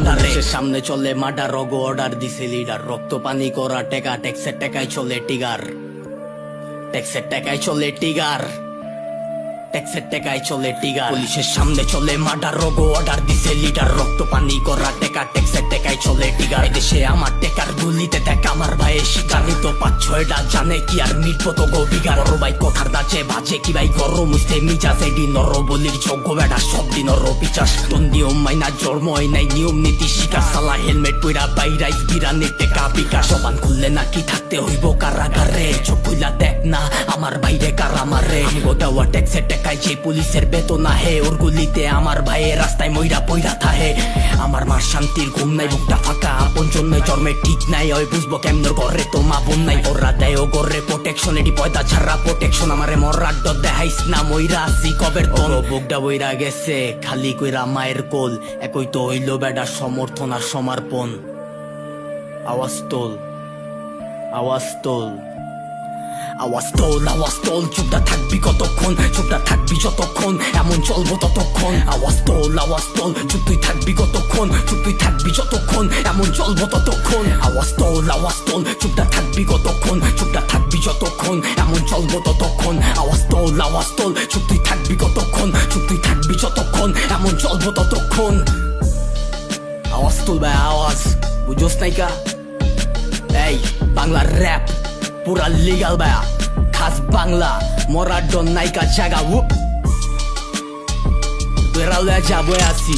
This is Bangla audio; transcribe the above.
বর্ডারে সামনে চলে মার্ডার রগো অর্ডার দিছে লিডার রক্ত পানি করা টেকা ট্যাক্সের টাকায় চলে টিগার ট্যাক্সের টাকায় চলে টিগার ট্যাক্সের টাকায় চলে টিগার পুলিশের সামনে চলে মার্ডার রগো অর্ডার দিছে লিডার রক্ত পানি করা টেকা ট্যাক্সের টাকায় চলে টিগার এদেশে আমার টেকার গুলিতে দেখ আমার ভাইয়ের শিকারি তো 5-6টা জানে কি আর মিটবো তো গো বিগার বড় ভাই কথার দাচে বাজে কি ভাই গরম মুস্তে মিজাজ এডি নর বলির যোগ্য বেড়া সব দিন নর পিচাস তোর নিয়ম মাইনা জন্ম হয় নাই নিয়ম নীতি শিকার সালা হেলমেট পইরা বাইরাই বিরানির টেকা বিকাশ জবান খুললে নাকি থাকতে হইব কারাগারে চোখ খুইলা দেখ না আমার বাইরে কারা মারে গোটাওয়া ট্যাক্সের টাকায় যে পুলিশের বেতন আহে ওর গুলিতে আমার ভাইয়ের রাস্তায় মইরা পইরা থাহে আমার মার শান্তির ঘুম নাই বুকটা ফাঁকা আপন জন্য জন্মে ঠিক নাই ওই বুঝবো কেমন ঘরে তো মা বোন নাই ওরা দেয় ও ঘরে প্রোটেকশন এটি পয়দা ছাড়া প্রোটেকশন আমারে মরার ডর দেখাইস না মইরা আসি কবের তোর বুকটা বইরা গেছে খালি কইরা মায়ের কোল একই তো হইল বেডা সমর্থন আর সমর্পণ আওয়াজ তোল আওয়াজ তোল আওয়াজ তোল আওয়াজ তোল চুপটা থাকবি কতক্ষণ চুপটা থাকবি যতক্ষণ এমন চলবো ততক্ষণ আওয়াজ তোল চুপ তুই থাকবি কতক্ষণ চুপ তুই থাকবি যতক্ষণ এমন চলবো ততক্ষণ আওয়াজ তোল চুপটা থাকবি কতক্ষণ চুপটা থাকবি যতক্ষণ এমন চলবো ততক্ষণ আওয়াজ তোল চুপ তুই থাকবি কতক্ষণ চুপ তুই থাকবি যতক্ষণ এমন চলবো ততক্ষণ আওয়াজ তোল ভাই আওয়াজ বুঝোস নাইকা এই বাংলার র‍্যাপ পুরা লিগাল ভাইয়া খাস বাংলা মরার ডন নাইকা জাগা বেড়ালে যাবো আসি